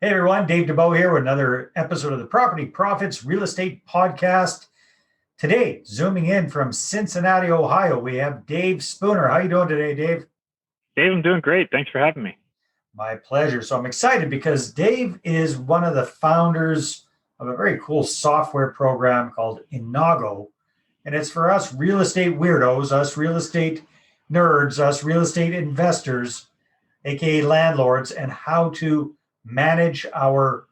Hey everyone, Dave Dubeau here with another episode of the Property Profits Real Estate Podcast. Today, zooming in from Cincinnati, Ohio, we have Dave Spooner. How you doing today, Dave? Dave, I'm doing great. Thanks for having me. My pleasure. So I'm excited because Dave is one of the founders of a very cool software program called Innago. And it's for us real estate weirdos, us real estate nerds, us real estate investors, aka landlords, and how to manage our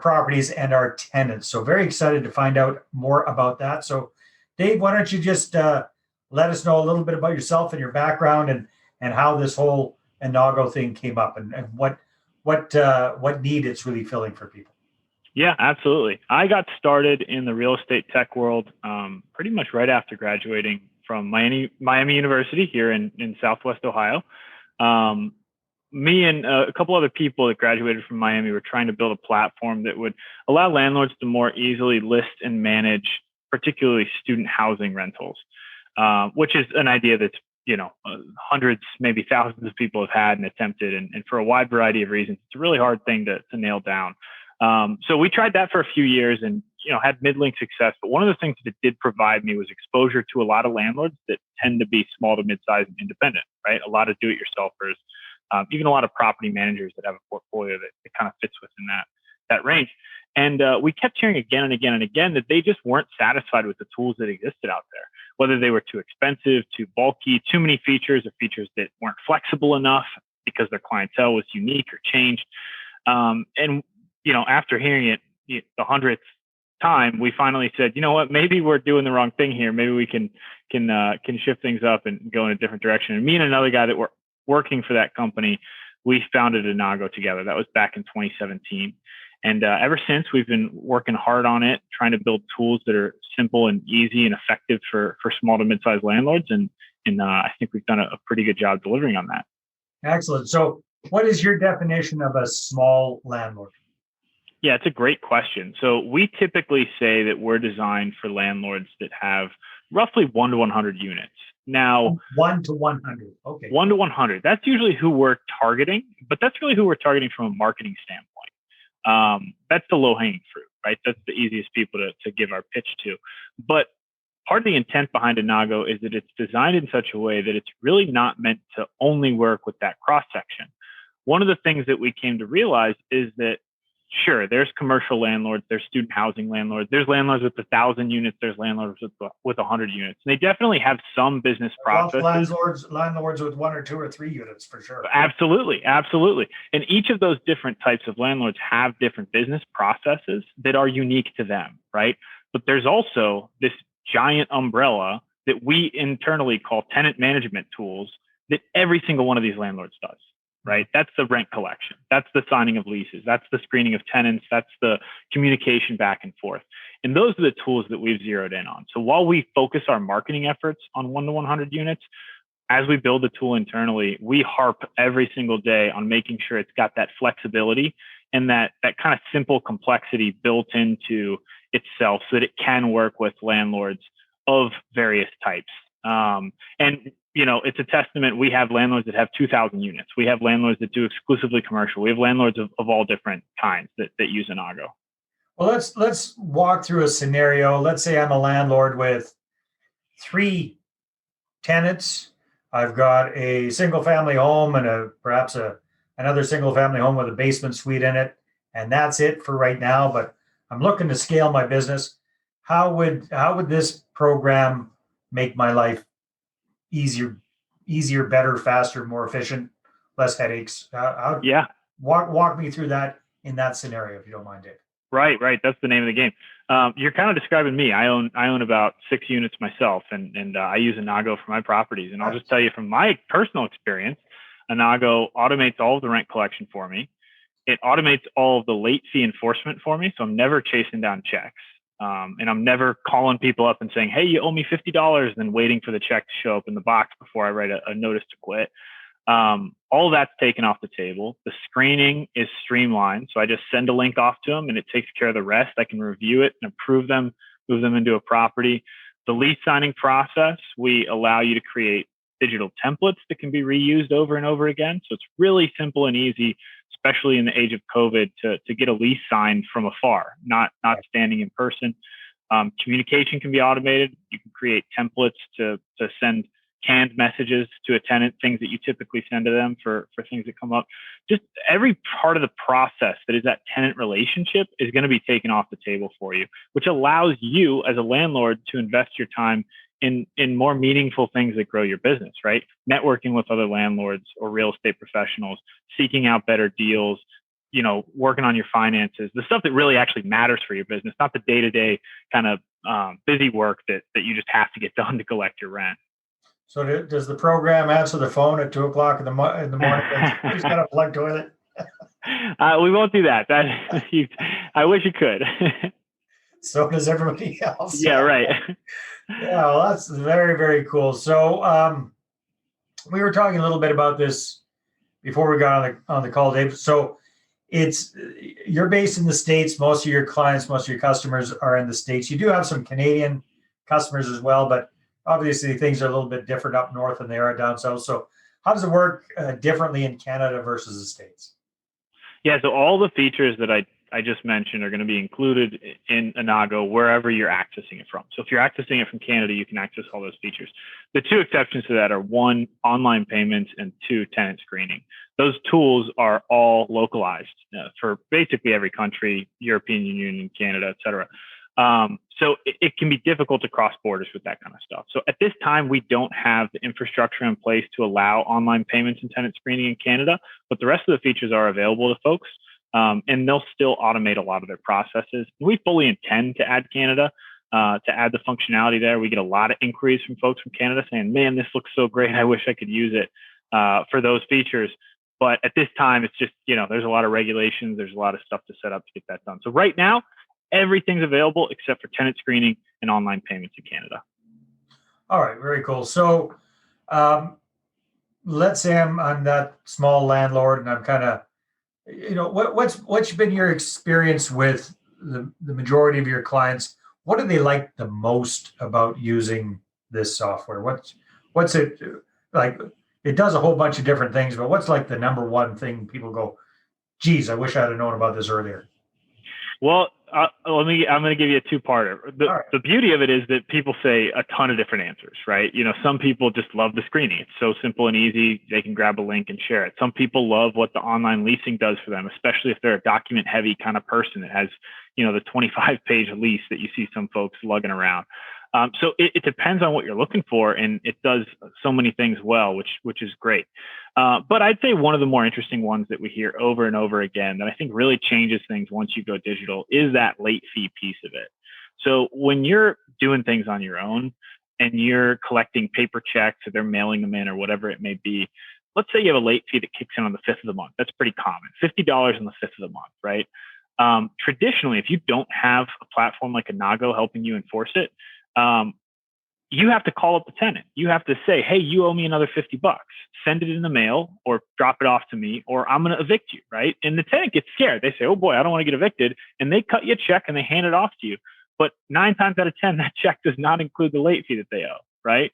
properties and our tenants. So very excited to find out more about that. So, Dave, why don't you just let us know a little bit about yourself and your background and how this whole Inago thing came up and what need it's really filling for people. Yeah, absolutely. I got started in the real estate tech world pretty much right after graduating from Miami University here in Southwest Ohio. Me and a couple other people that graduated from Miami were trying to build a platform that would allow landlords to more easily list and manage, particularly student housing rentals, which is an idea that's, hundreds, maybe thousands of people have had and attempted. And for a wide variety of reasons, it's a really hard thing to nail down. So we tried that for a few years and, had middling success. But one of the things that it did provide me was exposure to a lot of landlords that tend to be small to mid-sized and independent, right? A lot of do-it-yourselfers. Even a lot of property managers that have a portfolio that kind of fits within that range. And we kept hearing again and again and again that they just weren't satisfied with the tools that existed out there, whether they were too expensive, too bulky, too many features, or features that weren't flexible enough because their clientele was unique or changed. After hearing it the 100th time, we finally said, you know what, maybe we're doing the wrong thing here. Maybe we can shift things up and go in a different direction. And me and another guy that were working for that company, we founded Innago together. That was back in 2017. And ever since, we've been working hard on it, trying to build tools that are simple and easy and effective for small to mid-sized landlords. And I think we've done a pretty good job delivering on that. Excellent. So what is your definition of a small landlord? Yeah, it's a great question. So we typically say that we're designed for landlords that have roughly 1 to 100 units. Now, 1 to 100. Okay. 1 to 100. That's usually who we're targeting, but that's really who we're targeting from a marketing standpoint. That's the low-hanging fruit, right? That's the easiest people to give our pitch to. But part of the intent behind Innago is that it's designed in such a way that it's really not meant to only work with that cross-section. One of the things that we came to realize is that sure, there's commercial landlords, there's student housing landlords, there's landlords with 1,000 units, there's landlords with 100 units. And they definitely have some business processes. Landlords with 1 or 2 or 3 units for sure. Absolutely. And each of those different types of landlords have different business processes that are unique to them, right? But there's also this giant umbrella that we internally call tenant management tools that every single one of these landlords does. Right? That's the rent collection. That's the signing of leases. That's the screening of tenants. That's the communication back and forth. And those are the tools that we've zeroed in on. So while we focus our marketing efforts on 1 to 100 units, as we build the tool internally, we harp every single day on making sure it's got that flexibility and that kind of simple complexity built into itself so that it can work with landlords of various types. It's a testament. We have landlords that have 2,000 units. We have landlords that do exclusively commercial. We have landlords of all different kinds that use Innago. Well, let's walk through a scenario. Let's say I'm a landlord with 3 tenants. I've got a single family home and perhaps another single family home with a basement suite in it. And that's it for right now, but I'm looking to scale my business. How would this program make my life easier, better, faster, more efficient, less headaches? Yeah. Walk me through that in that scenario, if you don't mind, Dave. Right. That's the name of the game. You're kind of describing me. I own about 6 units myself, and I use Innago for my properties. And I'll just tell you from my personal experience, Innago automates all of the rent collection for me. It automates all of the late fee enforcement for me, so I'm never chasing down checks. And I'm never calling people up and saying, hey, you owe me $50, and then waiting for the check to show up in the box before I write a notice to quit. All that's taken off the table. The screening is streamlined. So I just send a link off to them and it takes care of the rest. I can review it and approve them, move them into a property. The lease signing process, we allow you to create digital templates that can be reused over and over again. So it's really simple and easy. It's especially in the age of COVID, to get a lease signed from afar, not standing in person. Communication can be automated. You can create templates to send canned messages to a tenant, things that you typically send to them for things that come up. Just every part of the process that is that tenant relationship is going to be taken off the table for you, which allows you as a landlord to invest your time in more meaningful things that grow your business, right? Networking with other landlords or real estate professionals, seeking out better deals, working on your finances, the stuff that really actually matters for your business, not the day-to-day kind of busy work that you just have to get done to collect your rent. So does the program answer the phone at 2:00 in the morning? Who's got a plug toilet? We won't do that. I wish it could. So does everybody else. Yeah, right. Yeah, well, that's very, very cool. So we were talking a little bit about this before we got on the call, Dave. So you're based in the States. Most of your clients, most of your customers are in the States. You do have some Canadian customers as well, but obviously things are a little bit different up north than they are down south. So how does it work differently in Canada versus the States? Yeah, so all the features that I just mentioned are going to be included in Innago wherever you're accessing it from. So if you're accessing it from Canada, you can access all those features. The two exceptions to that are one, online payments, and two, tenant screening. Those tools are all localized for basically every country, European Union, Canada, et cetera. So it can be difficult to cross borders with that kind of stuff. So at this time, we don't have the infrastructure in place to allow online payments and tenant screening in Canada, but the rest of the features are available to folks. And they'll still automate a lot of their processes. We fully intend to add Canada, to add the functionality there. We get a lot of inquiries from folks from Canada saying, man, this looks so great. I wish I could use it for those features. But at this time, it's just, there's a lot of regulations. There's a lot of stuff to set up to get that done. So right now, everything's available except for tenant screening and online payments in Canada. All right, very cool. So let's say I'm that small landlord and I'm kind of, what's been your experience with the majority of your clients? What do they like the most about using this software? What's it like? It does a whole bunch of different things, but what's like the number one thing people go, geez, I wish I'd have known about this earlier? Well, I'm going to give you a two-parter. The beauty of it is that people say a ton of different answers, right? Some people just love the screening. It's so simple and easy. They can grab a link and share it. Some people love what the online leasing does for them, especially if they're a document-heavy kind of person that has, the 25-page lease that you see some folks lugging around. So it depends on what you're looking for, and it does so many things well, which is great. But I'd say one of the more interesting ones that we hear over and over again that I think really changes things once you go digital is that late fee piece of it. So when you're doing things on your own and you're collecting paper checks or they're mailing them in or whatever it may be, let's say you have a late fee that kicks in on the 5th of the month. That's pretty common, $50 on the 5th of the month, right? Traditionally, if you don't have a platform like Innago helping you enforce it, you have to call up the tenant. You have to say, hey, you owe me another $50. Send it in the mail or drop it off to me, or I'm going to evict you, right? And the tenant gets scared. They say, oh boy, I don't want to get evicted. And they cut you a check and they hand it off to you. But 9 times out of 10, that check does not include the late fee that they owe, right?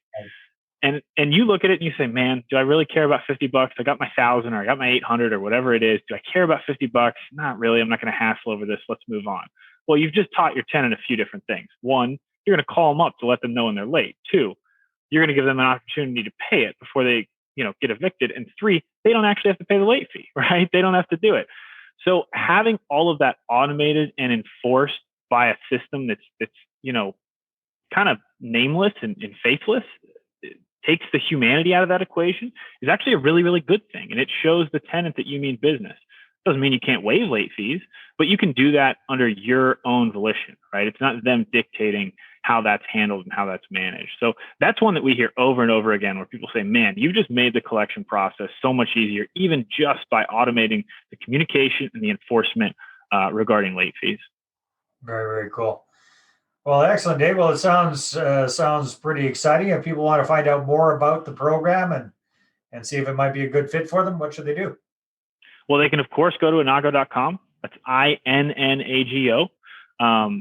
And you look at it and you say, man, do I really care about $50? I got my 1,000 or I got my 800 or whatever it is. Do I care about $50? Not really. I'm not going to hassle over this. Let's move on. Well, you've just taught your tenant a few different things. One, you're going to call them up to let them know when they're late. Two, you're going to give them an opportunity to pay it before they, get evicted. And three, they don't actually have to pay the late fee, right? They don't have to do it. So having all of that automated and enforced by a system that's kind of nameless and faceless, takes the humanity out of that equation, is actually a really, really good thing. And it shows the tenant that you mean business. Doesn't mean you can't waive late fees, but you can do that under your own volition, right? It's not them dictating how that's handled and how that's managed. So that's one that we hear over and over again where people say, man, you've just made the collection process so much easier, even just by automating the communication and the enforcement regarding late fees. Very, very cool. Well, excellent, Dave. Well, it sounds pretty exciting. If people want to find out more about the program and see if it might be a good fit for them, what should they do? Well, they can, of course, go to innago.com. That's INNAGO.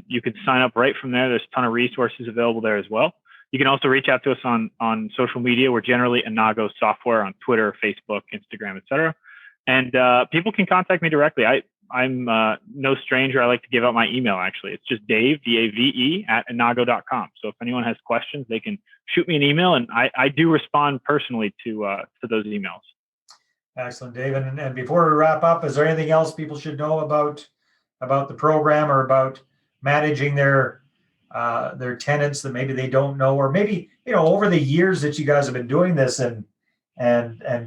You can sign up right from there. There's a ton of resources available there as well. You can also reach out to us on social media. We're generally Innago Software on Twitter, Facebook, Instagram, etc. And people can contact me directly. I'm no stranger. I like to give out my email, actually. It's just Dave, D-A-V-E, @Innago.com. So if anyone has questions, they can shoot me an email, and I do respond personally to those emails. Excellent, Dave. And before we wrap up, is there anything else people should know about the program or about managing their tenants that maybe they don't know, or maybe, over the years that you guys have been doing this and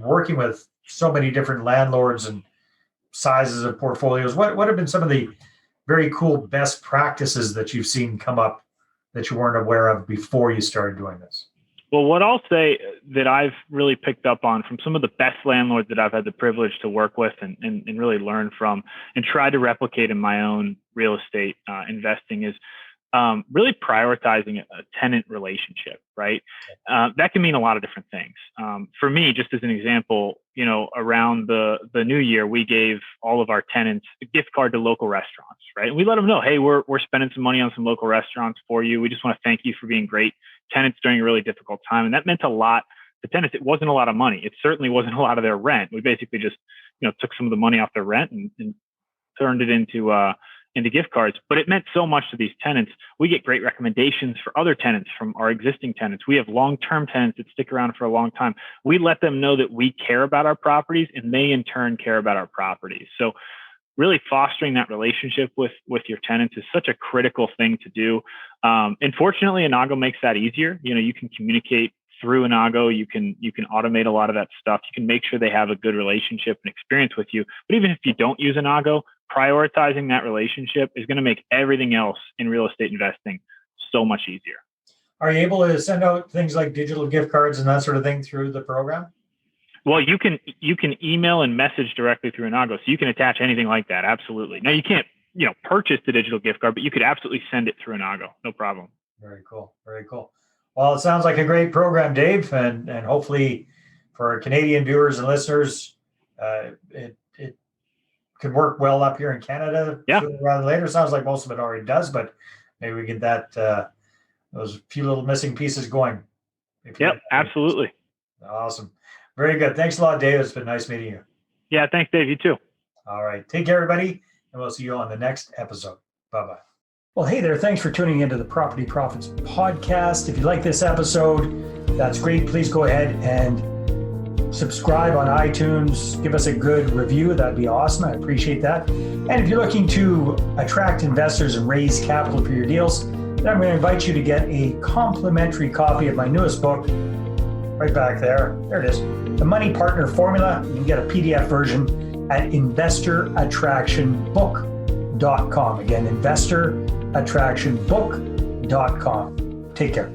working with so many different landlords and sizes of portfolios, what have been some of the very cool best practices that you've seen come up that you weren't aware of before you started doing this? Well, what I'll say that I've really picked up on from some of the best landlords that I've had the privilege to work with and really learn from and try to replicate in my own real estate investing is really prioritizing a tenant relationship, right? That can mean a lot of different things. For me, just as an example, around the new year, we gave all of our tenants a gift card to local restaurants, right? And we let them know, hey, we're spending some money on some local restaurants for you. We just want to thank you for being great tenants during a really difficult time. And that meant a lot to tenants. It wasn't a lot of money. It certainly wasn't a lot of their rent. We basically just, took some of the money off their rent and turned it into gift cards, but it meant so much to these tenants. We get great recommendations for other tenants from our existing tenants. We have long-term tenants that stick around for a long time. We let them know that we care about our properties, and they in turn care about our properties. So really fostering that relationship with your tenants is such a critical thing to do. And fortunately, Innago makes that easier. You can communicate through Innago. You can automate a lot of that stuff. You can make sure they have a good relationship and experience with you. But even if you don't use Innago, prioritizing that relationship is going to make everything else in real estate investing so much easier. Are you able to send out things like digital gift cards and that sort of thing through the program? Well, you can email and message directly through Innago, so you can attach anything like that. Absolutely. Now you can't purchase the digital gift card, but you could absolutely send it through Innago. No problem. Very cool. Very cool. Well, it sounds like a great program, Dave, and hopefully for our Canadian viewers and listeners, it could work well up here in Canada. Yeah. Sooner rather than later. Sounds like most of it already does, but maybe we get that those few little missing pieces going. Yep, absolutely. Awesome. Very good. Thanks a lot, Dave. It's been nice meeting you. Yeah, thanks, Dave. You too. All right. Take care, everybody, and we'll see you on the next episode. Bye-bye. Well, hey there. Thanks for tuning into the Property Profits podcast. If you like this episode, that's great. Please go ahead and subscribe on iTunes. Give us a good review. That'd be awesome. I appreciate that. And if you're looking to attract investors and raise capital for your deals, then I'm going to invite you to get a complimentary copy of my newest book, right back there. There it is. The Money Partner Formula. You can get a PDF version at investorattractionbook.com. Again, investorattractionbook.com. Take care.